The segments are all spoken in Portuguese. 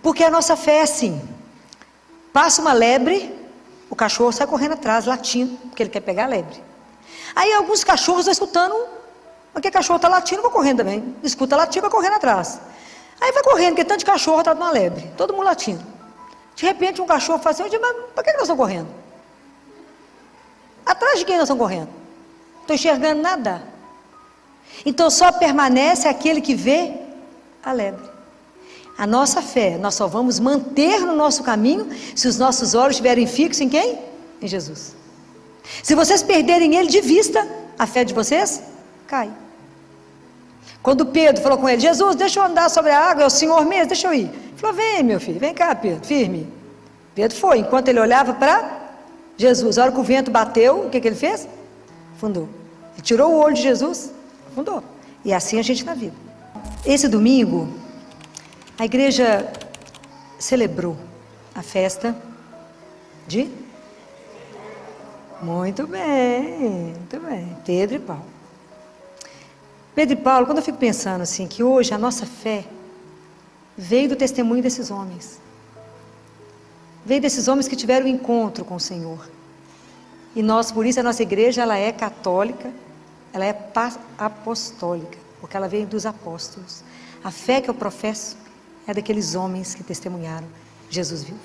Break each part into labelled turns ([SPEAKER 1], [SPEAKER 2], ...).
[SPEAKER 1] Porque a nossa fé é assim: passa uma lebre, o cachorro sai correndo atrás, latindo, porque ele quer pegar a lebre. Aí alguns cachorros estão escutando, porque o cachorro está latindo, vai correndo também. Escuta latir, vai correndo atrás. Aí vai correndo, porque tanto de cachorro atrás de uma lebre, todo mundo latindo. De repente um cachorro fala assim: mas por que nós estamos correndo? Atrás de quem nós estamos correndo? Não estou enxergando nada. Então só permanece aquele que vê a lebre. A nossa fé, nós só vamos manter no nosso caminho se os nossos olhos estiverem fixos em quem? Em Jesus. Se vocês perderem Ele de vista, a fé de vocês cai. Quando Pedro falou com ele: Jesus, deixa eu andar sobre a água, é o Senhor mesmo, deixa eu ir. Ele falou: vem meu filho, vem cá Pedro, firme. Pedro foi, enquanto ele olhava para Jesus. A hora que o vento bateu, o que ele fez? Afundou. Ele tirou o olho de Jesus, afundou. E é assim a gente na vida. Esse domingo, a igreja celebrou a festa de... Muito bem, Pedro e Paulo. Pedro e Paulo, quando eu fico pensando assim, que hoje a nossa fé veio do testemunho desses homens. Veio desses homens que tiveram um encontro com o Senhor. E nós, por isso a nossa igreja, ela é católica, ela é apostólica, porque ela veio dos apóstolos. A fé que eu professo é daqueles homens que testemunharam Jesus vivo,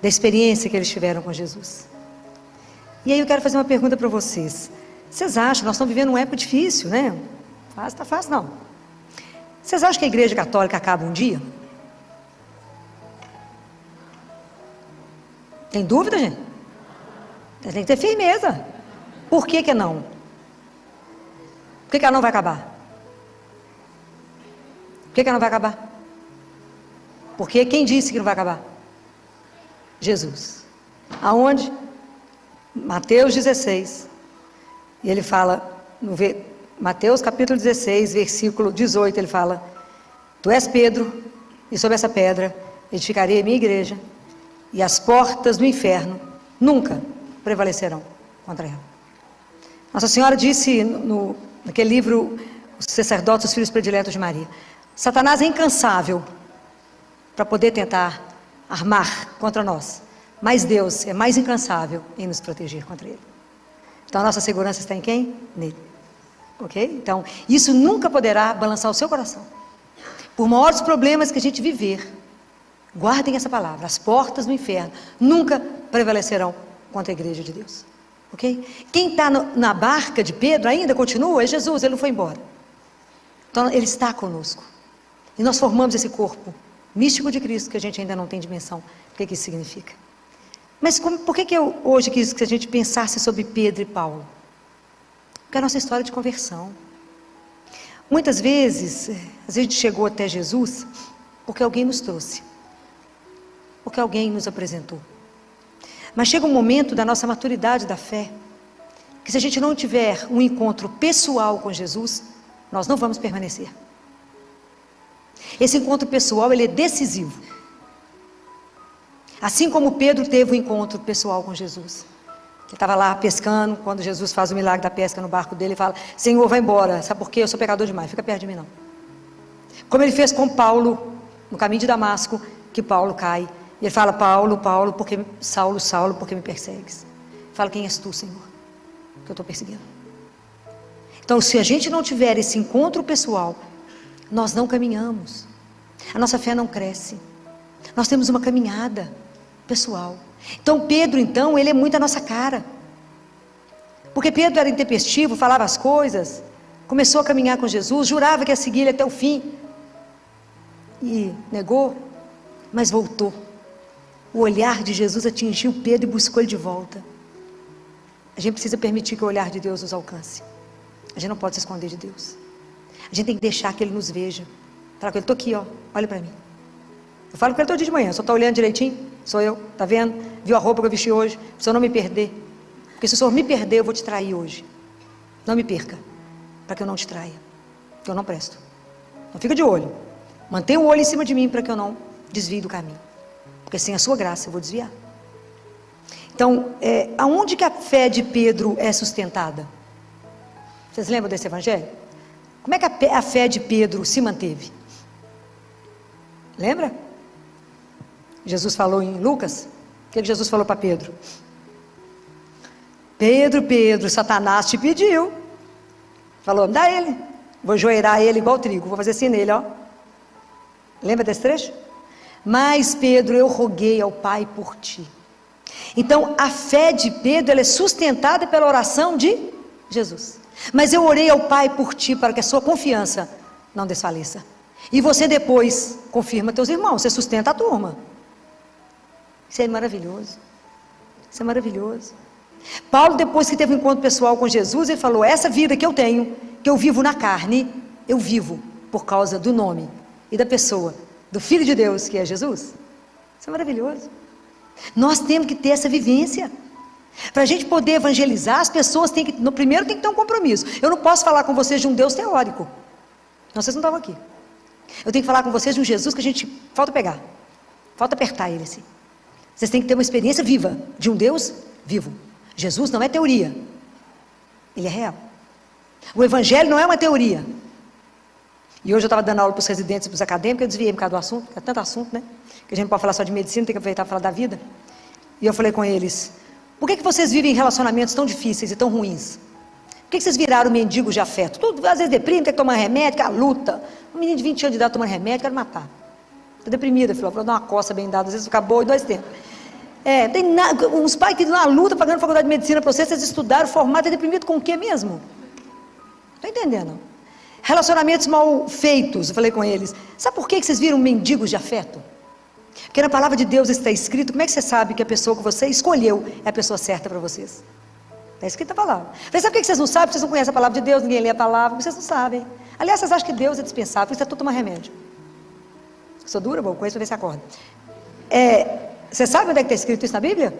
[SPEAKER 1] da experiência que eles tiveram com Jesus. E aí eu quero fazer uma pergunta para vocês. Vocês acham, nós estamos vivendo uma época difícil, né? Está fácil não. Vocês acham que a igreja católica acaba um dia? Tem dúvida, gente? Tem que ter firmeza. Por que não? Por que ela não vai acabar? Por que ela não vai acabar? Porque quem disse que não vai acabar? Jesus. Aonde? Mateus 16. E ele fala, Mateus capítulo 16, versículo 18, ele fala: Tu és Pedro, e sobre essa pedra edificarei a minha igreja, e as portas do inferno nunca prevalecerão contra ela. Nossa Senhora disse naquele livro, Os Sacerdotes, os Filhos Prediletos de Maria: Satanás é incansável para poder tentar armar contra nós, mas Deus é mais incansável em nos proteger contra ele. Então a nossa segurança está em quem? Nele. Ok? Então isso nunca poderá balançar o seu coração. Por maiores problemas que a gente viver, guardem essa palavra: as portas do inferno nunca prevalecerão contra a igreja de Deus. Ok? Quem está na barca de Pedro ainda continua, é Jesus, ele não foi embora. Então ele está conosco. E nós formamos esse corpo místico de Cristo, que a gente ainda não tem dimensão do que isso significa. Mas por que eu hoje quis que a gente pensasse sobre Pedro e Paulo? Porque é a nossa história de conversão. Muitas vezes, a gente chegou até Jesus porque alguém nos trouxe, porque alguém nos apresentou. Mas chega um momento da nossa maturidade da fé, que se a gente não tiver um encontro pessoal com Jesus, nós não vamos permanecer. Esse encontro pessoal, ele é decisivo. Assim como Pedro teve um encontro pessoal com Jesus. Ele estava lá pescando, quando Jesus faz o milagre da pesca no barco dele, ele fala: Senhor, vai embora, sabe por quê? Eu sou pecador demais, fica perto de mim não. Como ele fez com Paulo, no caminho de Damasco, que Paulo cai. E ele fala: Paulo, Paulo, Saulo, Saulo, por que me persegues? Fala: quem és tu, Senhor, que eu estou perseguindo? Então, se a gente não tiver esse encontro pessoal, nós não caminhamos, a nossa fé não cresce. Nós temos uma caminhada pessoal. Então Pedro, ele é muito a nossa cara, porque Pedro era intempestivo, falava as coisas, começou a caminhar com Jesus, jurava que ia seguir ele até o fim, e negou, mas voltou. O olhar de Jesus atingiu Pedro e buscou ele de volta. A gente precisa permitir que o olhar de Deus nos alcance. A gente não pode se esconder de Deus. A gente tem que deixar que Ele nos veja. Falar com Ele: estou aqui, ó, olha para mim. Eu falo com Ele todo dia de manhã: só está olhando direitinho? Sou eu, está vendo? Viu a roupa que eu vesti hoje? Se o Senhor não me perder, porque se o Senhor me perder, eu vou te trair hoje. Não me perca, para que eu não te traia, que eu não presto. Então fica de olho, mantenha o olho em cima de mim, para que eu não desvie do caminho, porque sem a sua graça eu vou desviar. Então, aonde que a fé de Pedro é sustentada? Vocês lembram desse evangelho? Como é que a fé de Pedro se manteve? Lembra? Jesus falou em Lucas, o que Jesus falou para Pedro? Pedro, Pedro, Satanás te pediu. Falou, dá ele. Vou joeirar ele igual trigo, vou fazer assim nele, ó. Lembra desse trecho? Mas Pedro, eu roguei ao Pai por ti. Então a fé de Pedro, ela é sustentada pela oração de Jesus. Mas eu orei ao Pai por ti, para que a sua confiança não desfaleça. E você depois confirma teus irmãos, você sustenta a turma. Isso é maravilhoso. Isso é maravilhoso. Paulo, depois que teve um encontro pessoal com Jesus, ele falou, essa vida que eu tenho, que eu vivo na carne, eu vivo por causa do nome e da pessoa, do Filho de Deus, que é Jesus. Isso é maravilhoso. Nós temos que ter essa vivência. Para a gente poder evangelizar, as pessoas têm que, no primeiro tem que ter um compromisso. Eu não posso falar com vocês de um Deus teórico. Não, vocês não estavam aqui. Eu tenho que falar com vocês de um Jesus que a gente, falta pegar. Falta apertar ele assim. Vocês têm que ter uma experiência viva, de um Deus vivo. Jesus não é teoria, ele é real. O Evangelho não é uma teoria. E hoje eu estava dando aula para os residentes e para os acadêmicos, eu desviei por causa do assunto, porque é tanto assunto, né? Que a gente não pode falar só de medicina, tem que aproveitar para falar da vida. E eu falei com eles, por que vocês vivem relacionamentos tão difíceis e tão ruins? Por que vocês viraram mendigos de afeto? Tudo, às vezes deprime, tem que tomar remédio, que é a luta. Um menino de 20 anos de idade tomando remédio, quero matar. Estou deprimida, filho, vou dar uma coça bem dada, às vezes fica boa em 2 tempos. Uns pais que estão na luta, pagando faculdade de medicina para vocês estudaram, formaram, deprimido com o que mesmo? Não estou entendendo. Relacionamentos mal feitos, eu falei com eles, sabe por que vocês viram mendigos de afeto? Porque na palavra de Deus está escrito, como é que você sabe que a pessoa que você escolheu é a pessoa certa para vocês? Está escrito a palavra. Falei, sabe por que vocês não sabem? Vocês não conhecem a palavra de Deus, ninguém lê a palavra, vocês não sabem. Aliás, vocês acham que Deus é dispensável, porque você tudo tomar remédio. Sou dura, bom, conheço para ver se acorda. Você sabe onde é que está escrito isso na Bíblia?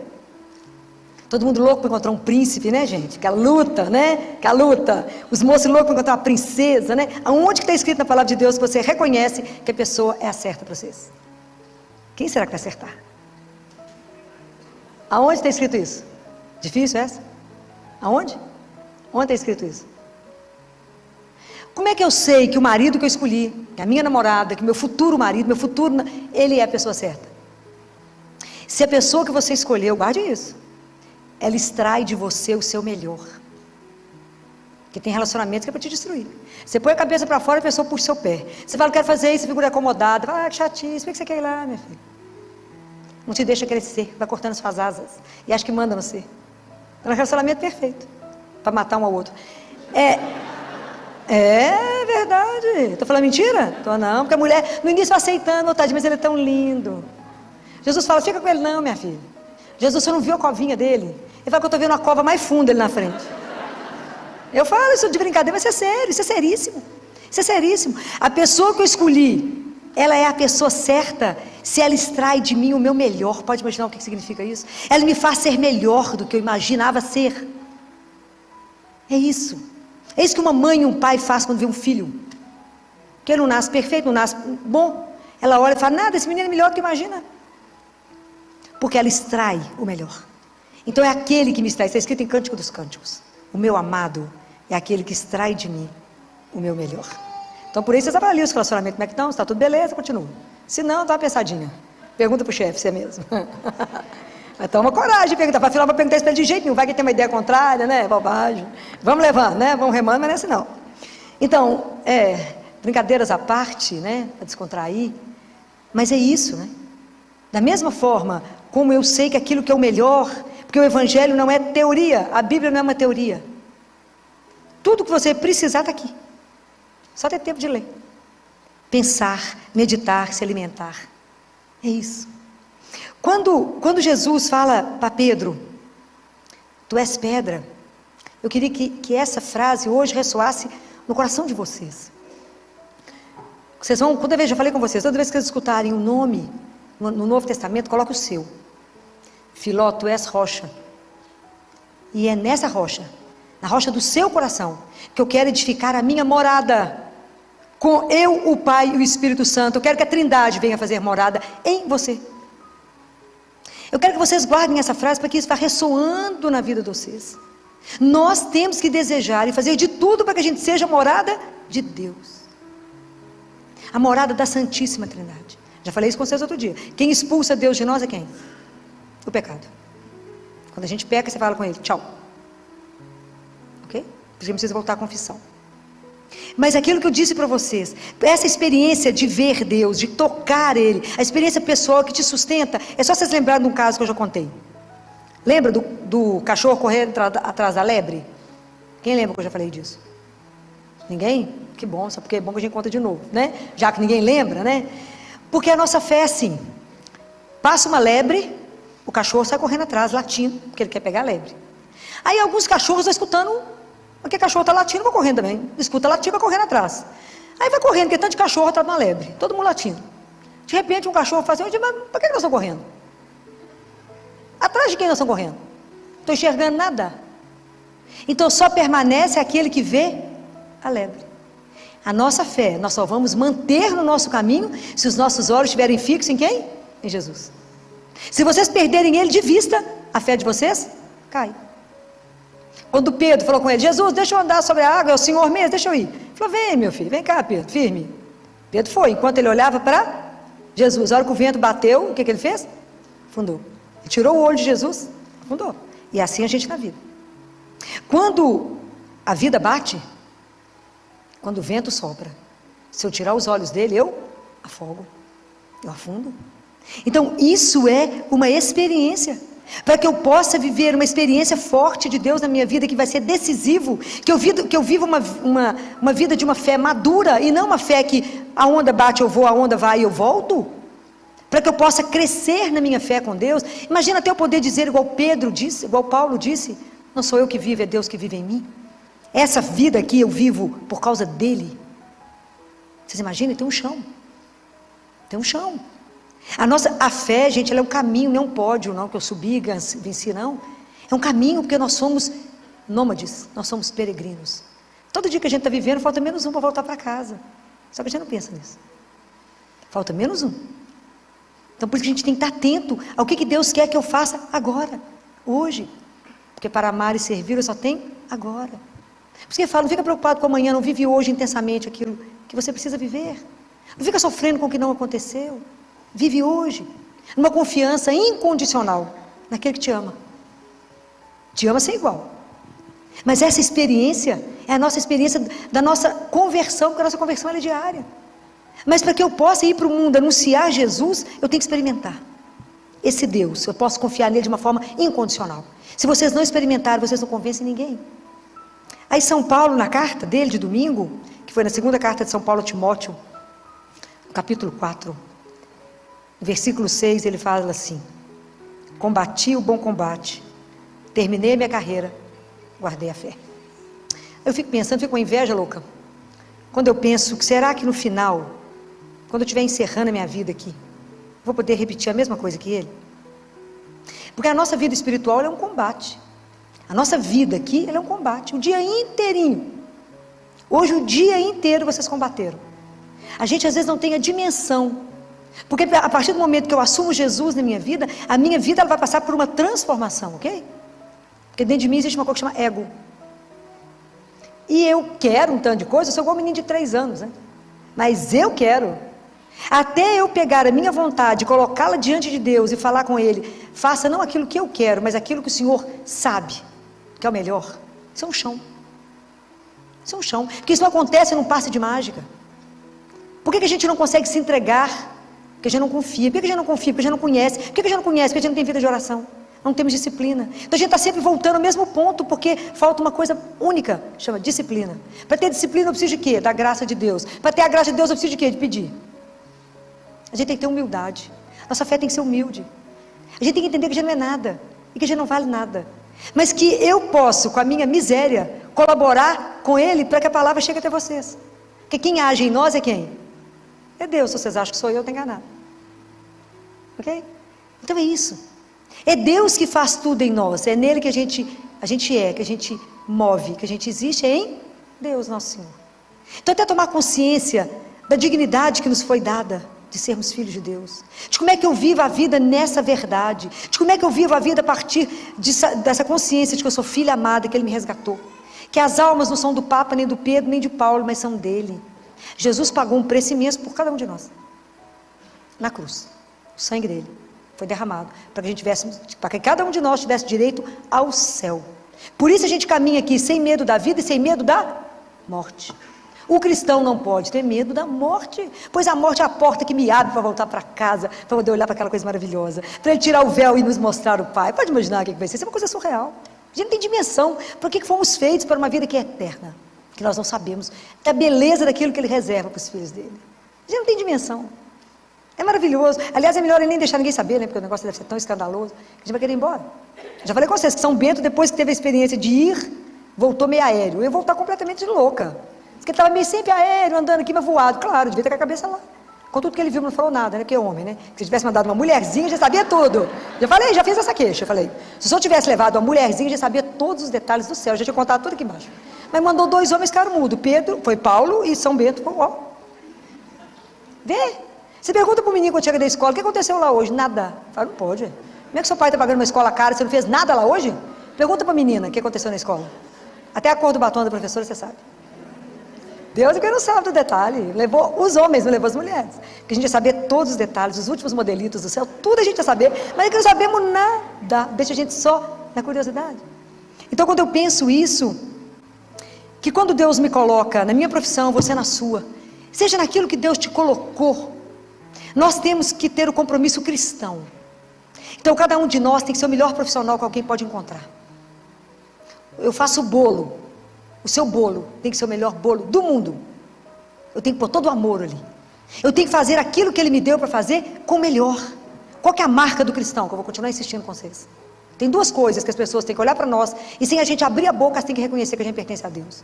[SPEAKER 1] Todo mundo louco para encontrar um príncipe, né, gente? Que a luta, né? Que a luta. Os moços loucos para encontrar uma princesa, né? Aonde que está escrito na palavra de Deus que você reconhece que a pessoa é a certa para vocês? Quem será que vai acertar? Aonde está escrito isso? Difícil essa? Aonde? Onde está escrito isso? Como é que eu sei que o marido que eu escolhi, que a minha namorada, que o meu futuro marido, ele é a pessoa certa? Se a pessoa que você escolheu, guarde isso, ela extrai de você o seu melhor. Porque tem relacionamentos que é para te destruir. Você põe a cabeça para fora e a pessoa puxa o seu pé. Você fala, quero fazer isso, você figura acomodada. Ah, que chatice, por que você quer ir lá, minha filha? Não te deixa crescer, vai cortando suas asas. E acha que manda você. É um relacionamento perfeito, para matar um ao outro. É verdade. Estou falando mentira? Estou não, porque a mulher no início vai aceitando, tadinho, mas ele é tão lindo. Jesus fala, fica com ele não, minha filha. Jesus, você não viu a covinha dele? Ele fala que eu estou vendo a cova mais funda ali na frente. Eu falo isso de brincadeira, mas isso é sério, isso é seríssimo. Isso é seríssimo. A pessoa que eu escolhi, ela é a pessoa certa se ela extrai de mim o meu melhor. Pode imaginar o que significa isso? Ela me faz ser melhor do que eu imaginava ser. É isso. É isso que uma mãe e um pai faz quando vê um filho. Que ele não nasce perfeito, não nasce bom. Ela olha e fala, nada, esse menino é melhor do que imagina. Porque ela extrai o melhor. Então é aquele que me extrai. Está escrito em Cântico dos Cânticos. O meu amado é aquele que extrai de mim o meu melhor. Então por isso vocês avaliam os relacionamentos. Como é que estão? Está tudo beleza? Continua. Se não, dá uma pensadinha. Pergunta para o chefe, se é mesmo. Mas toma coragem de perguntar. Para afinal, vou perguntar isso para ele de jeito nenhum. Vai que tem uma ideia contrária, né? Bobagem. Vamos levando, né? Vamos remando, mas não é assim não. Então, brincadeiras à parte, né? Para descontrair. Mas é isso, né? Da mesma forma como eu sei que aquilo que é o melhor, porque o Evangelho não é teoria, a Bíblia não é uma teoria. Tudo que você precisar está aqui. Só ter tempo de ler. Pensar, meditar, se alimentar. É isso. Quando Jesus fala para Pedro, tu és pedra, eu queria que essa frase hoje ressoasse no coração de vocês. Vocês vão, toda vez, já falei com vocês, toda vez que vocês escutarem o nome no Novo Testamento, coloque o seu. Filó, tu és rocha. E é nessa rocha, na rocha do seu coração, que eu quero edificar a minha morada. Com eu, o Pai e o Espírito Santo. Eu quero que a Trindade venha fazer morada em você. Eu quero que vocês guardem essa frase para que isso vá ressoando na vida de vocês. Nós temos que desejar e fazer de tudo para que a gente seja a morada de Deus. A morada da Santíssima Trindade. Já falei isso com vocês outro dia. Quem expulsa Deus de nós é quem? O pecado. Quando a gente peca, você fala com ele, tchau. Ok? Porque precisa voltar à confissão. Mas aquilo que eu disse para vocês, essa experiência de ver Deus, de tocar Ele, a experiência pessoal que te sustenta, é só vocês lembrarem de um caso que eu já contei. Lembra do cachorro correndo atrás da lebre? Quem lembra que eu já falei disso? Ninguém? Que bom, só porque é bom que a gente conta de novo, né? Já que ninguém lembra, né? Porque a nossa fé é assim, passa uma lebre, o cachorro sai correndo atrás, latindo, porque ele quer pegar a lebre. Aí alguns cachorros estão escutando, porque cachorro está latindo, vai correndo também. Escuta latindo, vai correndo atrás. Aí vai correndo, porque tanto de cachorro atrás de uma lebre, todo mundo latindo. De repente um cachorro fala assim, mas por que nós estamos correndo? Atrás de quem nós estamos correndo? Não estou enxergando nada. Então só permanece aquele que vê a lebre. A nossa fé, nós só vamos manter no nosso caminho se os nossos olhos estiverem fixos em quem? Em Jesus. Se vocês perderem Ele de vista, a fé de vocês cai. Quando Pedro falou com ele, Jesus, deixa eu andar sobre a água, é o Senhor mesmo, deixa eu ir. Ele falou, vem meu filho, vem cá Pedro, firme. Pedro foi, enquanto ele olhava para Jesus. A hora que o vento bateu, o que ele fez? Afundou. Ele tirou o olho de Jesus, afundou. E assim a gente na vida. Quando a vida bate, quando o vento sopra, se eu tirar os olhos dele, eu afogo, eu afundo. Então isso é uma experiência, para que eu possa viver uma experiência forte de Deus na minha vida, que vai ser decisivo, que eu viva uma vida de uma fé madura, e não uma fé que a onda bate eu vou, a onda vai e eu volto, para que eu possa crescer na minha fé com Deus. Imagina até eu poder dizer igual Pedro disse, igual Paulo disse, não sou eu que vivo, é Deus que vive em mim. Essa vida aqui eu vivo por causa dele. Vocês imaginam? Tem um chão. Tem um chão. A fé, gente, ela é um caminho, não é um pódio, não, que eu subi e venci, não. É um caminho, porque nós somos nômades, nós somos peregrinos. Todo dia que a gente está vivendo, falta menos um para voltar para casa. Só que a gente não pensa nisso. Falta menos um. Então por isso que a gente tem que estar atento ao que Deus quer que eu faça agora, hoje. Porque para amar e servir eu só tenho agora. Por isso que ele fala, não fica preocupado com amanhã, não vive hoje intensamente aquilo que você precisa viver. Não fica sofrendo com o que não aconteceu. Vive hoje, numa confiança incondicional naquele que te ama. Te ama sem igual. Mas essa experiência é a nossa experiência da nossa conversão, porque a nossa conversão é diária. Mas para que eu possa ir para o mundo anunciar Jesus, eu tenho que experimentar esse Deus. Eu posso confiar nele de uma forma incondicional. Se vocês não experimentarem, vocês não convencem ninguém. Aí São Paulo, na carta dele de domingo, que foi na segunda carta de São Paulo a Timóteo, capítulo 4, versículo 6, ele fala assim: combati o bom combate, terminei a minha carreira, guardei a fé. Eu fico pensando, fico com inveja louca, quando eu penso, que será que no final, quando eu estiver encerrando a minha vida aqui, vou poder repetir a mesma coisa que ele? Porque a nossa vida espiritual é um combate. A nossa vida aqui é um combate, o dia inteirinho. Hoje o dia inteiro vocês combateram. A gente às vezes não tem a dimensão, porque a partir do momento que eu assumo Jesus na minha vida, a minha vida ela vai passar por uma transformação, ok? Porque dentro de mim existe uma coisa que chama ego. E eu quero um tanto de coisa, eu sou igual um menino de 3 anos, né? Mas eu quero. Até eu pegar a minha vontade, colocá-la diante de Deus e falar com Ele, faça não aquilo que eu quero, mas aquilo que o Senhor sabe que é o melhor. Isso é um chão. Isso é um chão. Porque isso não acontece num passe de mágica. Por que a gente não consegue se entregar? Porque a gente não confia. Por que a gente não confia? Porque a gente não conhece. Por que a gente não conhece? Porque a gente não tem vida de oração. Não temos disciplina. Então a gente está sempre voltando ao mesmo ponto, porque falta uma coisa única, chama disciplina. Para ter disciplina eu preciso de quê? Da graça de Deus. Para ter a graça de Deus eu preciso de quê? De pedir. A gente tem que ter humildade. Nossa fé tem que ser humilde. A gente tem que entender que a gente não é nada. E que a gente não vale nada. Mas que eu posso, com a minha miséria, colaborar com Ele para que a palavra chegue até vocês. Porque quem age em nós é quem? É Deus. Se vocês acham que sou eu, estou enganado. Ok? Então é isso. É Deus que faz tudo em nós. É nele que a gente é, que a gente move, que a gente existe, é em Deus, nosso Senhor. Então até tomar consciência da dignidade que nos foi dada de sermos filhos de Deus, de como é que eu vivo a vida nessa verdade, de como é que eu vivo a vida a partir dessa consciência de que eu sou filha amada, que Ele me resgatou, que as almas não são do Papa, nem do Pedro, nem de Paulo, mas são dele. Jesus pagou um preço imenso por cada um de nós. na cruz. O sangue dele foi derramado para que cada um de nós tivesse direito ao céu. Por isso a gente caminha aqui sem medo da vida e sem medo da morte. O cristão não pode ter medo da morte, pois a morte é a porta que me abre para voltar para casa, para poder olhar para aquela coisa maravilhosa, para ele tirar o véu e nos mostrar o Pai. Pode imaginar o que vai ser? Isso é uma coisa surreal. A gente não tem dimensão para que fomos feitos para uma vida que é eterna, que nós não sabemos, da beleza daquilo que ele reserva para os filhos dele. A gente não tem dimensão. É maravilhoso. Aliás, é melhor ele nem deixar ninguém saber, né? Porque o negócio deve ser tão escandaloso que a gente vai querer ir embora. Já falei com vocês que São Bento, depois que teve a experiência de ir, voltou meio aéreo. Eu ia voltar completamente louca. Diz que ele estava meio sempre aéreo, andando aqui, mas voado. Claro, devia ter com a cabeça lá. Com tudo que ele viu, não falou nada, né? Porque é homem, né? Se tivesse mandado uma mulherzinha, já sabia tudo. Já falei, já fiz essa queixa. Eu falei, se o senhor tivesse levado uma mulherzinha, já sabia todos os detalhes do céu. Já tinha contado tudo aqui embaixo. Mas mandou 2 homens, ficaram mudo. Pedro, foi Paulo e São Bento. Ó. Vê. Você pergunta para o menino quando chega da escola, o que aconteceu lá hoje? Nada. Fala, não pode. Como é que seu pai está pagando uma escola cara e você não fez nada lá hoje? Pergunta para a menina o que aconteceu na escola. Até a cor do batom da professora você sabe. Deus é que não sabe do detalhe. Levou os homens, não levou as mulheres. Porque a gente ia saber todos os detalhes, os últimos modelitos do céu, tudo a gente ia saber, mas é que não sabemos nada. Deixa a gente só na curiosidade. Então, quando eu penso isso, que quando Deus me coloca na minha profissão, você na sua, seja naquilo que Deus te colocou, nós temos que ter o compromisso cristão. Então cada um de nós tem que ser o melhor profissional que alguém pode encontrar. Eu faço bolo, o seu bolo tem que ser o melhor bolo do mundo. Eu tenho que pôr todo o amor ali. Eu tenho que fazer aquilo que Ele me deu para fazer com o melhor. Qual que é a marca do cristão? Que eu vou continuar insistindo com vocês. Tem 2 coisas que as pessoas têm que olhar para nós, e sem a gente abrir a boca, elas têm que reconhecer que a gente pertence a Deus.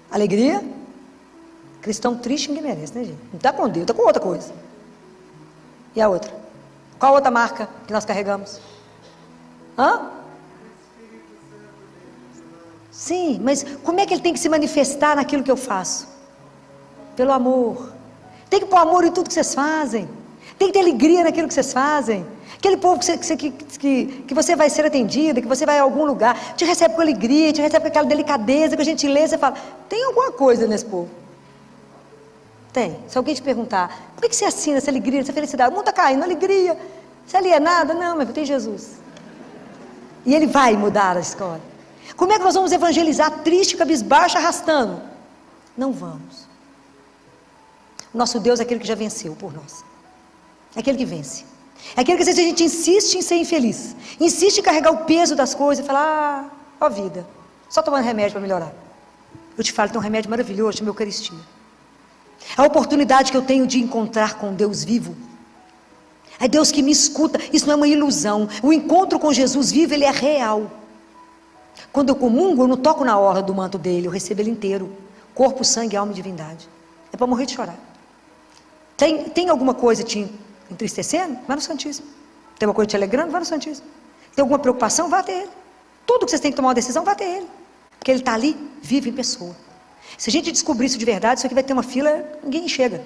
[SPEAKER 1] Alegria. Cristão triste ninguém merece, né, gente? Não está com Deus, está com outra coisa. E a outra? Qual a outra marca que nós carregamos? Hã? Sim, mas como é que ele tem que se manifestar naquilo que eu faço? Pelo amor. Tem que pôr amor em tudo que vocês fazem. Tem que ter alegria naquilo que vocês fazem. Aquele povo que você vai ser atendida, que você vai a algum lugar, te recebe com alegria, te recebe com aquela delicadeza, com gentileza, você fala, tem alguma coisa nesse povo. Tem. Se alguém te perguntar, por que você assina essa alegria, essa felicidade? O mundo está caindo, alegria. Você ali é nada? Não, mas tem Jesus. E Ele vai mudar a história. Como é que nós vamos evangelizar triste, cabisbaixo, arrastando? Não vamos. O nosso Deus é aquele que já venceu por nós. É aquele que vence. É aquele que às vezes a gente insiste em ser infeliz. Insiste em carregar o peso das coisas e falar, ó vida, só tomando remédio para melhorar. Eu te falo, tem um remédio maravilhoso, chama Eucaristia. A oportunidade que eu tenho de encontrar com Deus vivo. É Deus que me escuta. Isso não é uma ilusão. O encontro com Jesus vivo, ele é real. Quando eu comungo, eu não toco na orla do manto dele, eu recebo ele inteiro. Corpo, sangue, alma e divindade. É para morrer de chorar. Tem alguma coisa te entristecendo? Vai no Santíssimo. Tem alguma coisa te alegrando? Vai no Santíssimo. Tem alguma preocupação? Vá até ele. Tudo que vocês têm que tomar uma decisão, vá até ele. Porque ele está ali, vivo em pessoa. Se a gente descobrir isso de verdade, isso aqui vai ter uma fila, ninguém chega.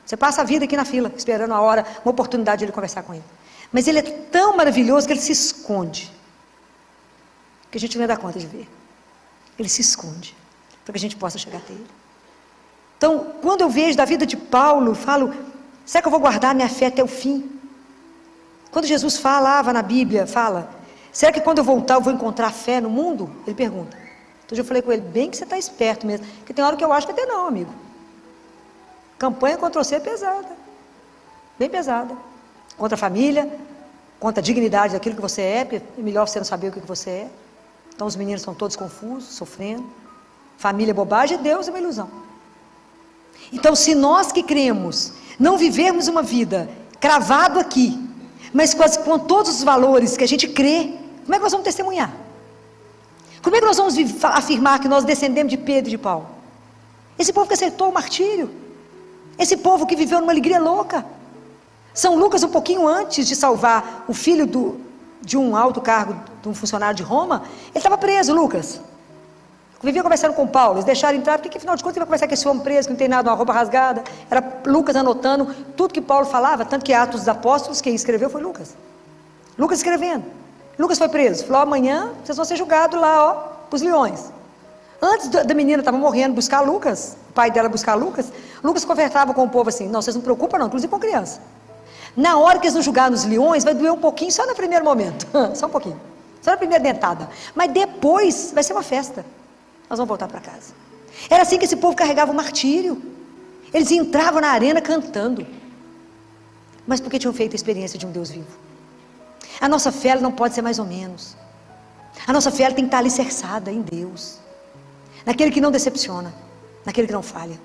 [SPEAKER 1] Você passa a vida aqui na fila, esperando a hora, uma oportunidade de ele conversar com ele. Mas ele é tão maravilhoso que ele se esconde. Que a gente não dá conta de ver. Ele se esconde, para que a gente possa chegar até ele. Então, quando eu vejo da vida de Paulo, eu falo, será que eu vou guardar minha fé até o fim? Quando Jesus falava na Bíblia, fala, será que quando eu voltar eu vou encontrar fé no mundo? Ele pergunta. Então eu falei com ele, bem que você está esperto mesmo, porque tem hora que eu acho que até não, amigo. Campanha contra você é pesada, bem pesada, contra a família, contra a dignidade daquilo que você é, porque é melhor você não saber o que você é. Então os meninos estão todos confusos, sofrendo, família é bobagem, Deus é uma ilusão. Então se nós que cremos, não vivermos uma vida cravado aqui, mas com todos os valores que a gente crê, como é que nós vamos testemunhar? Como é que nós vamos afirmar que nós descendemos de Pedro e de Paulo? Esse povo que aceitou o martírio. Esse povo que viveu numa alegria louca. São Lucas, um pouquinho antes de salvar o filho de um alto cargo, de um funcionário de Roma, ele estava preso, Lucas. Vivia conversando com Paulo, eles deixaram entrar, porque afinal de contas ele vai conversar com esse homem preso, que não tem nada, uma roupa rasgada. Era Lucas anotando tudo que Paulo falava, tanto que Atos dos Apóstolos, quem escreveu foi Lucas. Lucas escrevendo. Lucas foi preso, falou, amanhã vocês vão ser julgados lá, ó, para os leões. Antes da menina estava morrendo, buscar Lucas, o pai dela buscar Lucas, Lucas conversava com o povo assim, não, vocês não se preocupam não, inclusive com criança. Na hora que eles não julgarem nos leões, vai doer um pouquinho, só no primeiro momento, só um pouquinho, só na primeira dentada, mas depois vai ser uma festa, nós vamos voltar para casa. Era assim que esse povo carregava o martírio, eles entravam na arena cantando, mas porque tinham feito a experiência de um Deus vivo. A nossa fé ela não pode ser mais ou menos, a nossa fé ela tem que estar alicerçada em Deus, naquele que não decepciona, naquele que não falha.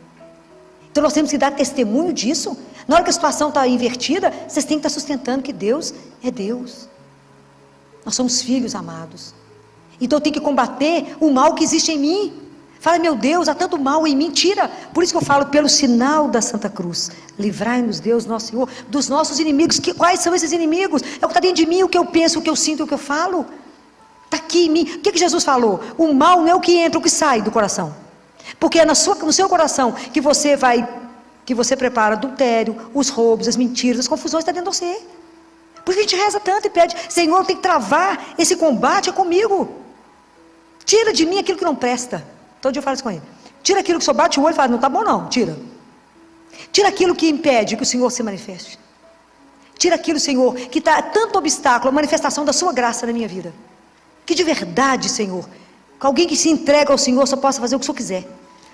[SPEAKER 1] Então nós temos que dar testemunho disso. Na hora que a situação está invertida, vocês têm que estar sustentando que Deus é Deus. Nós somos filhos amados. Então eu tenho que combater o mal que existe em mim. Fala, meu Deus, há tanto mal em mim, tira. Por isso que eu falo, pelo sinal da Santa Cruz, livrai-nos Deus, nosso Senhor, dos nossos inimigos. Quais são esses inimigos? É o que está dentro de mim, o que eu penso, o que eu sinto, o que eu falo. Está aqui em mim. O que Jesus falou? O mal não é o que entra, o que sai do coração. Porque é no seu coração que você prepara adultério, os roubos, as mentiras, as confusões, está dentro de você. Por isso a gente reza tanto e pede, Senhor, tem que travar esse combate, é comigo. Tira de mim aquilo que não presta. Todo dia eu falo isso com ele. Tira aquilo que só bate o olho e fala, não está bom não, tira. Tira aquilo que impede que o Senhor se manifeste. Tira aquilo, Senhor, que está tanto obstáculo, a manifestação da sua graça na minha vida. Que de verdade, Senhor, que alguém que se entrega ao Senhor só possa fazer o que o Senhor quiser.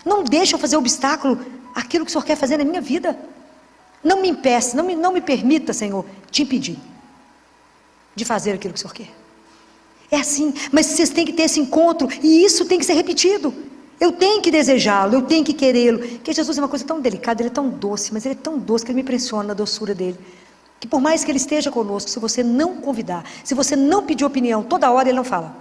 [SPEAKER 1] Não deixa eu fazer obstáculo àquilo que o Senhor quer fazer na minha vida. Não me impeça, não me permita, Senhor, te impedir de fazer aquilo que o Senhor quer. É assim, mas vocês têm que ter esse encontro, e isso tem que ser repetido. Eu tenho que desejá-lo, eu tenho que querê-lo. Porque Jesus é uma coisa tão delicada, ele é tão doce, mas ele é tão doce que ele me impressiona na doçura dele. Que por mais que ele esteja conosco, se você não convidar, se você não pedir opinião, toda hora ele não fala.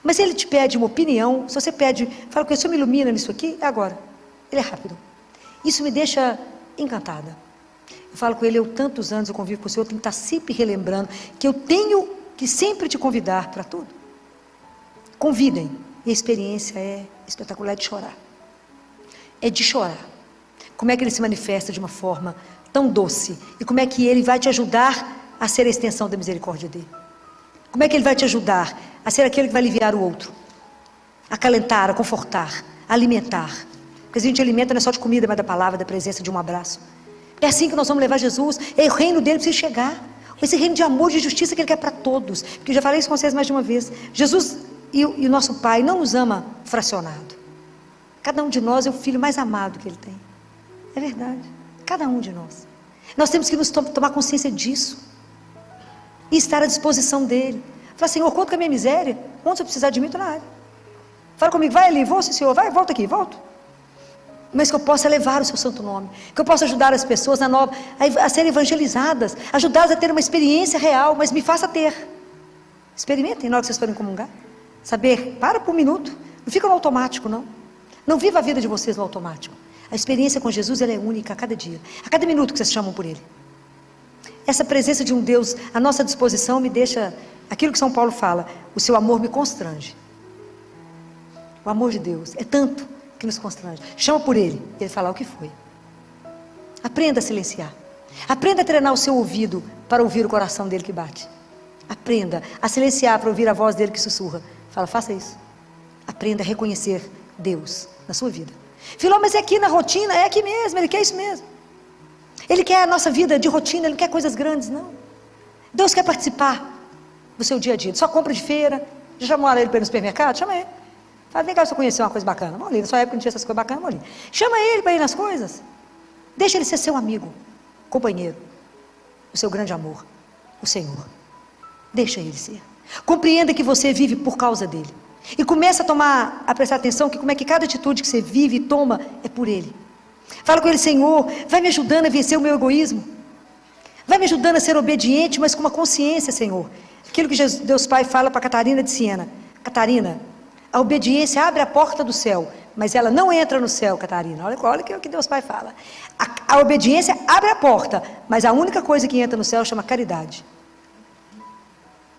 [SPEAKER 1] Mas se ele te pede uma opinião, se você pede, fala que o Senhor me ilumina nisso aqui, é agora. Ele é rápido. Isso me deixa encantada. Eu falo com ele, eu tantos anos eu convivo com o Senhor, eu tenho que estar sempre relembrando que eu tenho que sempre te convidar para tudo. Convidem. E a experiência é espetacular, é de chorar. É de chorar. Como é que ele se manifesta de uma forma tão doce? E como é que ele vai te ajudar a ser a extensão da misericórdia dele? Como é que ele vai te ajudar a ser aquele que vai aliviar o outro? A acalentar, a confortar, a alimentar. Porque a gente alimenta não é só de comida, mas da palavra, da presença, de um abraço. É assim que nós vamos levar Jesus. O reino dele precisa chegar. Esse reino de amor e de justiça que ele quer para todos. Porque eu já falei isso com vocês mais de uma vez. Jesus e o nosso Pai não nos ama fracionado. Cada um de nós é o filho mais amado que ele tem. É verdade. Cada um de nós. Nós temos que nos tomar consciência disso. E estar à disposição dele. Fala, Senhor, conta com a minha miséria. Onde você precisar de mim, estou na área. Fala comigo, vai ali, vou, sim, Senhor, vai, volta aqui, volto. Mas que eu possa levar o seu santo nome. Que eu possa ajudar as pessoas a serem evangelizadas. Ajudá-las a ter uma experiência real, mas me faça ter. Experimentem na hora que vocês forem comungar. Saber, para por um minuto. Não fica no automático, não. Não viva a vida de vocês no automático. A experiência com Jesus, ela é única a cada dia. A cada minuto que vocês chamam por Ele. Essa presença de um Deus à nossa disposição me deixa, aquilo que São Paulo fala, o seu amor me constrange. O amor de Deus é tanto que nos constrange. Chama por Ele, Ele fala o que foi. Aprenda a silenciar. Aprenda a treinar o seu ouvido para ouvir o coração dele que bate. Aprenda a silenciar para ouvir a voz dele que sussurra. Fala, faça isso. Aprenda a reconhecer Deus na sua vida. Filó, mas é aqui na rotina, é aqui mesmo, Ele quer isso mesmo. Ele quer a nossa vida de rotina, Ele não quer coisas grandes, não. Deus quer participar do seu dia a dia. Só compra de feira. Já chamaram Ele para ir no supermercado? Chama Ele. Fala, vem cá, você conheceu uma coisa bacana. Vamos ali, na sua época não tinha essas coisas bacanas, vamos ali. Chama Ele para ir nas coisas. Deixa Ele ser seu amigo, companheiro. O seu grande amor, o Senhor. Deixa Ele ser. Compreenda que você vive por causa dEle. E começa a prestar atenção que como é que cada atitude que você vive e toma é por Ele. Fala com Ele, Senhor, vai me ajudando a vencer o meu egoísmo. Vai me ajudando a ser obediente, mas com uma consciência, Senhor. Aquilo que Deus Pai fala para Catarina de Siena. Catarina, a obediência abre a porta do céu, mas ela não entra no céu, Catarina. Olha o que Deus Pai fala. A obediência abre a porta, mas a única coisa que entra no céu chama caridade.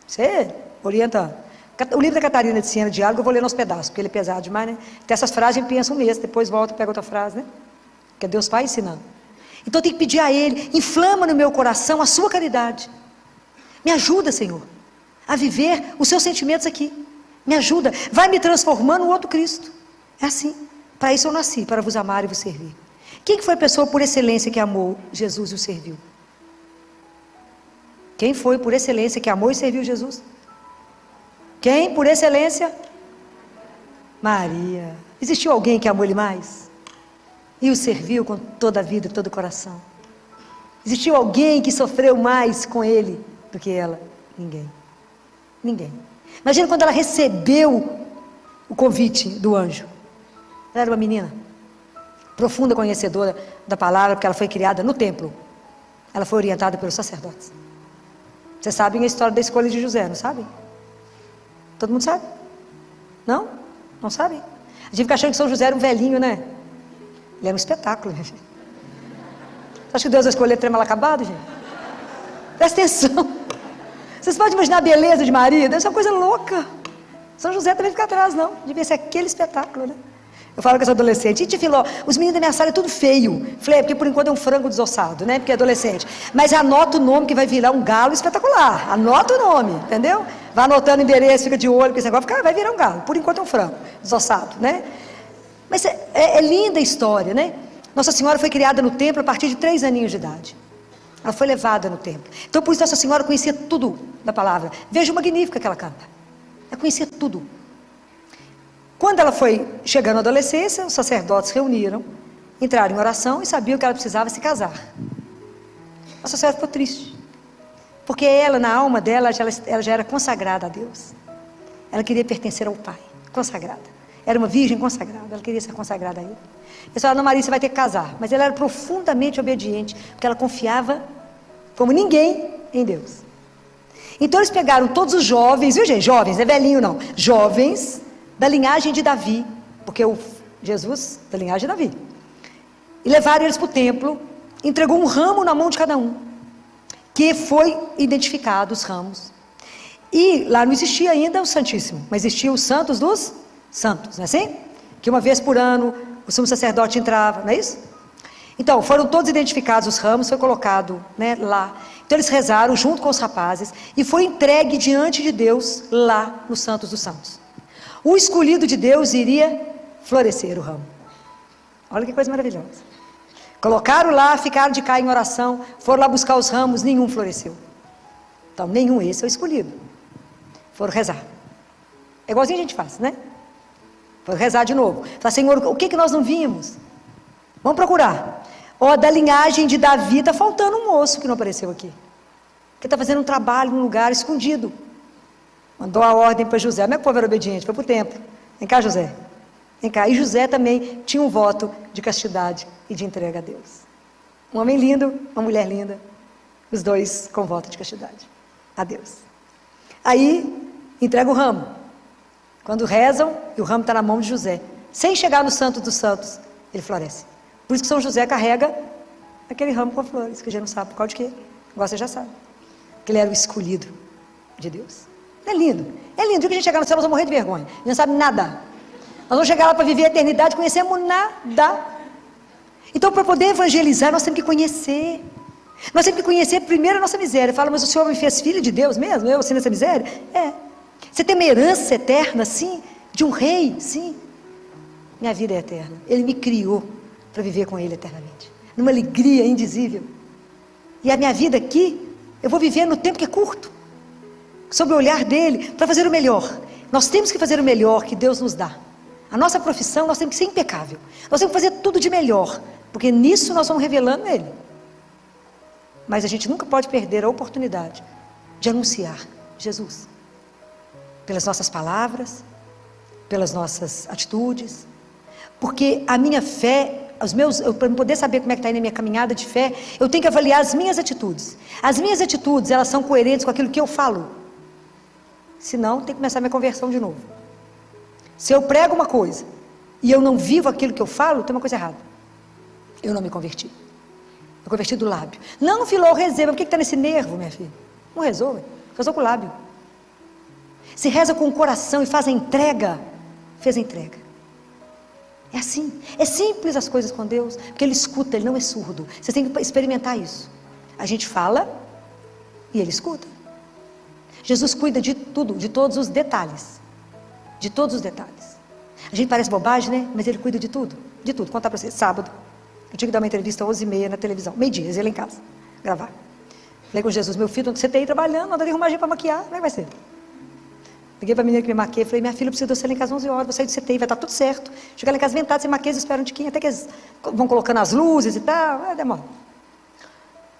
[SPEAKER 1] Você orienta. O livro da Catarina de Siena, Diálogo, eu vou ler nos pedaços, porque ele é pesado demais, né? Tem essas frases, a gente pensa um mês, depois volta e pega outra frase, né? Que é Deus Pai ensinando. Então eu tenho que pedir a Ele, inflama no meu coração a sua caridade. Me ajuda, Senhor, a viver os seus sentimentos aqui. Me ajuda, vai me transformando no outro Cristo. É assim. Para isso eu nasci, para vos amar e vos servir. Quem foi a pessoa por excelência que amou Jesus e o serviu? Quem foi por excelência que amou e serviu Jesus? Quem por excelência? Maria. Existiu alguém que amou ele mais? E o serviu com toda a vida e todo o coração? Existiu alguém que sofreu mais com ele do que ela? Ninguém. Ninguém. Imagina quando ela recebeu o convite do anjo. Ela era uma menina, profunda conhecedora da palavra, porque ela foi criada no templo. Ela foi orientada pelos sacerdotes. Vocês sabem a história da escolha de José, não sabem? Todo mundo sabe? Não? Não sabem? A gente fica achando que São José era um velhinho, né? Ele era um espetáculo, gente. Você acha que Deus vai escolher trem-mal acabado, gente? Presta atenção. Vocês podem imaginar a beleza de Maria? Deve ser uma coisa louca. São José também fica atrás, não. Devia ser aquele espetáculo, né? Eu falo com essa adolescente, e Filó, os meninos da minha sala é tudo feio. Falei, porque por enquanto é um frango desossado, né? Porque é adolescente. Mas anota o nome que vai virar um galo espetacular. Anota o nome, entendeu? Vai anotando o endereço, fica de olho, porque esse negócio vai virar um galo. Por enquanto é um frango desossado, né? Mas é linda a história, né? Nossa Senhora foi criada no templo a partir de 3 aninhos de idade. Ela foi levada no templo. Então por isso Nossa Senhora conhecia tudo da palavra. Veja o magnífico que ela canta. Ela conhecia tudo. Quando ela foi chegando à adolescência, os sacerdotes reuniram, entraram em oração e sabiam que ela precisava se casar. Nossa Senhora ficou triste, porque ela, na alma dela, ela já era consagrada a Deus. Ela queria pertencer ao Pai, consagrada. Era uma virgem consagrada, ela queria ser consagrada a Ele. Eles falaram, não, Maria, você vai ter que casar. Mas ela era profundamente obediente, porque ela confiava, como ninguém, em Deus. Então eles pegaram todos os jovens, viu gente? Jovens, não é velhinho não. Jovens da linhagem de Davi, porque o Jesus da linhagem de Davi. E levaram eles para o templo, entregou um ramo na mão de cada um, que foi identificado os ramos. E lá não existia ainda o Santíssimo, mas existia os santos dos santos, não é assim? Que uma vez por ano o sumo sacerdote entrava, não é isso? Então, foram todos identificados os ramos, foi colocado, né, lá. Então eles rezaram junto com os rapazes e foi entregue diante de Deus lá no Santos dos Santos. O escolhido de Deus iria florescer o ramo. Olha que coisa maravilhosa. Colocaram lá, ficaram de cá em oração, foram lá buscar os ramos, nenhum floresceu. Então, nenhum, esse é o escolhido. Foram rezar. É igualzinho a gente faz, né? Foram rezar de novo. Falaram, Senhor, o que nós não vimos? Vamos procurar. Ó, da linhagem de Davi está faltando um moço que não apareceu aqui. Que está fazendo um trabalho num lugar escondido. Mandou a ordem para José. Como é que o povo era obediente? Foi para o templo. Vem cá, José. Vem cá. E José também tinha um voto de castidade e de entrega a Deus. Um homem lindo, uma mulher linda. Os dois com voto de castidade a Deus. Aí, entrega o ramo. Quando rezam, e o ramo está na mão de José. Sem chegar no Santo dos Santos, ele floresce. Por isso que São José carrega aquele ramo com flores, que a gente não sabe por causa de quê. Agora você já sabe. Que ele era o escolhido de Deus. É lindo. É lindo. O dia que a gente chegar no céu, nós vamos morrer de vergonha. A gente não sabe nada. Nós vamos chegar lá para viver a eternidade, conhecemos nada. Então, para poder evangelizar, nós temos que conhecer. Nós temos que conhecer primeiro a nossa miséria. Fala, mas o Senhor me fez filho de Deus mesmo? Eu, assim, nessa miséria? É. Você tem uma herança eterna, sim? De um rei? Sim. Minha vida é eterna. Ele me criou para viver com Ele eternamente. Numa alegria indizível. E a minha vida aqui, eu vou viver no tempo que é curto. Sob o olhar dele, para fazer o melhor. Nós temos que fazer o melhor que Deus nos dá. A nossa profissão, nós temos que ser impecável. Nós temos que fazer tudo de melhor. Porque nisso nós vamos revelando Ele. Mas a gente nunca pode perder a oportunidade de anunciar Jesus. Pelas nossas palavras, pelas nossas atitudes. Porque a minha fé, para poder saber como é que está indo a minha caminhada de fé, eu tenho que avaliar as minhas atitudes. As minhas atitudes, elas são coerentes com aquilo que eu falo. Senão, tem que começar a minha conversão de novo. Se eu prego uma coisa e eu não vivo aquilo que eu falo, tem uma coisa errada. Eu não me converti. Eu converti do lábio. Não, Filó, rezei, mas por que está nesse nervo, minha filha? Não rezou, rezou com o lábio. Se reza com o coração e faz a entrega, fez a entrega. É assim, é simples as coisas com Deus, porque Ele escuta, Ele não é surdo. Você tem que experimentar isso. A gente fala e Ele escuta. Jesus cuida de tudo, de todos os detalhes. De todos os detalhes. A gente parece bobagem, né? Mas ele cuida de tudo. De tudo. Vou contar para vocês. Sábado, eu tinha que dar uma entrevista às 11h30 na televisão. Meio-dia, eles iam lá em casa gravar. Falei com Jesus, meu filho, você está aí trabalhando, anda de arrumar gente para maquiar, como é que vai ser? Liguei para a menina que me maquia, falei, minha filha, precisa de você lá em casa às 11 horas, vou sair do CTI, vai estar tudo certo. Chegar lá em casa ventado, sem maquiagem, esperam um tiquinho, até que eles vão colocando as luzes e tal, demora.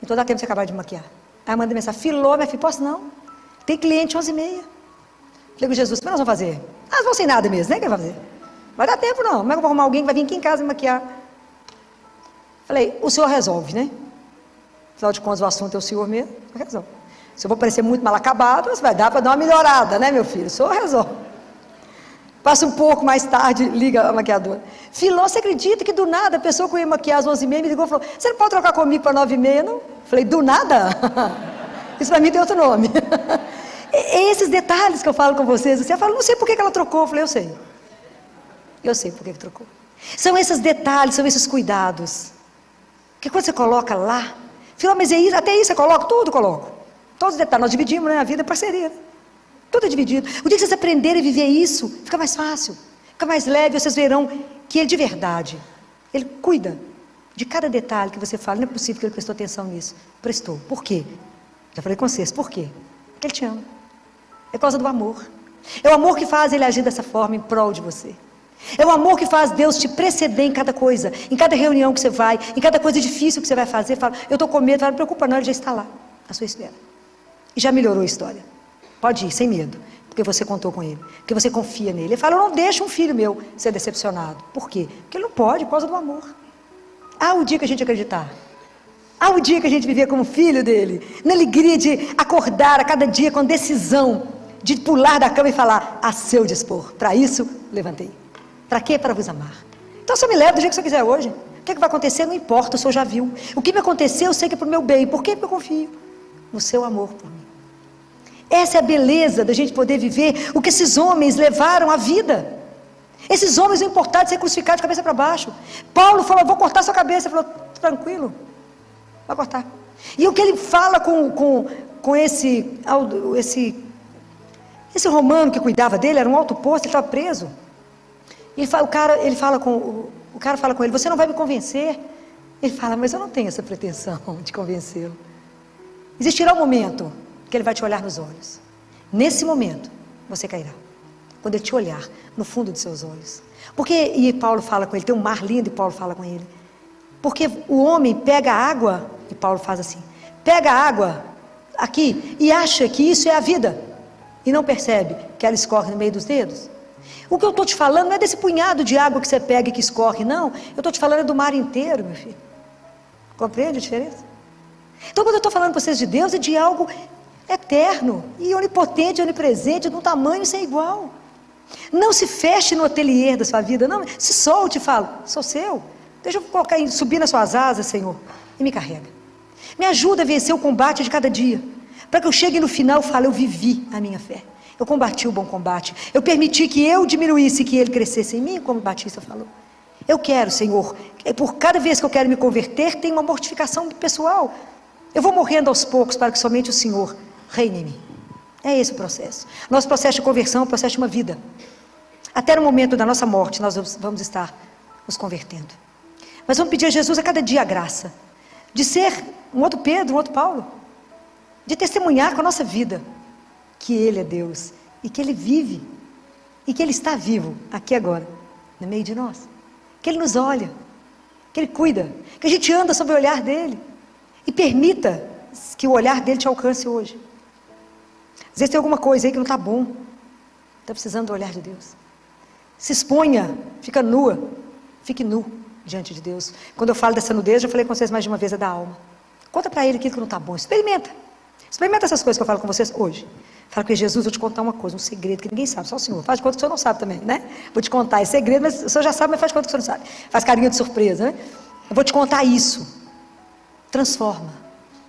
[SPEAKER 1] Então dá tempo de você acabar de maquiar. Aí eu mandei mensagem, filó, minha filha, posso não? Tem cliente 11h30. Falei com Jesus, o que nós vamos fazer? Nós vamos sem nada mesmo, né? O que vai fazer? Vai dar tempo não, como é que eu vou arrumar alguém que vai vir aqui em casa me maquiar? Falei, o senhor resolve, né? Afinal de contas, o assunto é o senhor mesmo, resolve. Se eu vou parecer muito mal acabado, vai dar para dar uma melhorada, né, meu filho? O senhor resolve. Passa um pouco mais tarde, liga a maquiadora. Filó, você acredita que do nada a pessoa que eu ia maquiar às 11h30 me ligou e falou, você não pode trocar comigo para 9h30, não? Falei, do nada? Isso para mim tem outro nome. Esses detalhes que eu falo com vocês, você fala, não sei por que ela trocou. Eu falei, eu sei. Eu sei por que trocou. São esses detalhes, são esses cuidados. Que quando você coloca lá, Filó, mas é isso, até isso você coloca? Tudo coloco. Todos os detalhes, nós dividimos, né? A vida é parceria, né? Tudo é dividido. O dia que vocês aprenderem a viver isso, fica mais fácil, fica mais leve, vocês verão que ele de verdade, ele cuida de cada detalhe que você fala. Não é possível que ele prestou atenção nisso. Prestou. Por quê? Já falei com vocês, por quê? Porque ele te ama. É por causa do amor. É o amor que faz ele agir dessa forma em prol de você. É o amor que faz Deus te preceder em cada coisa, em cada reunião que você vai, em cada coisa difícil que você vai fazer. Fala, eu estou com medo, não preocupa não, ele já está lá, à sua espera. E já melhorou a história. Pode ir, sem medo, porque você contou com ele, porque você confia nele. Ele fala, eu não deixo um filho meu ser decepcionado. Por quê? Porque ele não pode, por causa do amor. Há o dia que a gente acreditar. Há o dia que a gente viver como filho dele, na alegria de acordar a cada dia com decisão, de pular da cama e falar, a seu dispor. Para isso, levantei. Para quê? Para vos amar. Então, você me leva do jeito que você quiser hoje. O que vai acontecer? Não importa, o senhor já viu. O que me acontecer, eu sei que é para o meu bem. Por quê? Porque eu confio no seu amor por mim. Essa é a beleza da gente poder viver o que esses homens levaram à vida. Esses homens não importaram de ser crucificados de cabeça para baixo. Paulo falou, vou cortar sua cabeça. Ele falou, tranquilo, vai cortar. E o que ele fala com esse romano que cuidava dele, era um alto posto, ele estava preso. O cara fala com ele, você não vai me convencer? Ele fala, mas eu não tenho essa pretensão de convencê-lo. Existirá um momento que ele vai te olhar nos olhos. Nesse momento, você cairá. Quando ele te olhar no fundo dos seus olhos. E Paulo fala com ele, tem um mar lindo e Paulo fala com ele. Porque o homem pega a água, e Paulo faz assim, pega a água aqui e acha que isso é a vida. E não percebe que ela escorre no meio dos dedos. O que eu estou te falando não é desse punhado de água que você pega e que escorre, não. Eu estou te falando do mar inteiro, meu filho. Compreende a diferença? Então, quando eu estou falando para vocês de Deus, é de algo eterno, e onipotente, onipresente, de um tamanho sem igual. Não se feche no ateliê da sua vida, não. Se solte e fala, sou seu. Deixa eu subir nas suas asas, Senhor, e me carrega. Me ajuda a vencer o combate de cada dia, para que eu chegue no final e fale, eu vivi a minha fé. Eu combati o bom combate. Eu permiti que eu diminuísse e que ele crescesse em mim, como o Batista falou. Eu quero, Senhor, por cada vez que eu quero me converter, tem uma mortificação pessoal. Eu vou morrendo aos poucos para que somente o Senhor reine em mim. É esse o processo. Nosso processo de conversão é um processo de uma vida. Até no momento da nossa morte, nós vamos estar nos convertendo. Mas vamos pedir a Jesus a cada dia a graça de ser um outro Pedro, um outro Paulo, de testemunhar com a nossa vida que Ele é Deus, e que Ele vive, e que Ele está vivo, aqui agora, no meio de nós, que Ele nos olha, que Ele cuida, que a gente anda sob o olhar dEle, e permita que o olhar dEle te alcance hoje. Às vezes tem alguma coisa aí que não está bom, está precisando do olhar de Deus. Se exponha, fica nua, fique nu diante de Deus. Quando eu falo dessa nudez, já falei com vocês mais de uma vez, é da alma. Conta para Ele aquilo que não está bom, experimenta essas coisas que eu falo com vocês hoje. Fala com Jesus, vou te contar uma coisa, um segredo que ninguém sabe, só o Senhor. Faz de conta que o Senhor não sabe também, né? Vou te contar esse segredo, mas o Senhor já sabe, mas faz de conta que o Senhor não sabe. Faz carinha de surpresa, né? Eu vou te contar isso. Transforma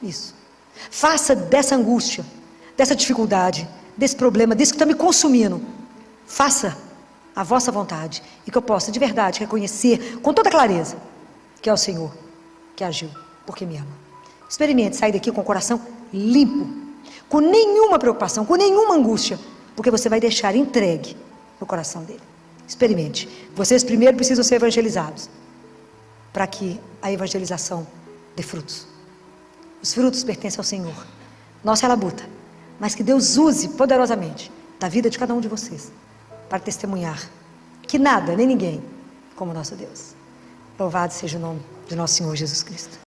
[SPEAKER 1] isso. Faça dessa angústia, dessa dificuldade, desse problema, disso que está me consumindo. Faça a vossa vontade e que eu possa de verdade reconhecer com toda clareza que é o Senhor que agiu, porque me ama. Experimente sair daqui com o coração limpo, com nenhuma preocupação, com nenhuma angústia, porque você vai deixar entregue no coração dele. Experimente. Vocês primeiro precisam ser evangelizados, para que a evangelização dê frutos. Os frutos pertencem ao Senhor. Nossa é a labuta. Mas que Deus use poderosamente da vida de cada um de vocês para testemunhar que nada, nem ninguém, como nosso Deus. Louvado seja o nome de nosso Senhor Jesus Cristo.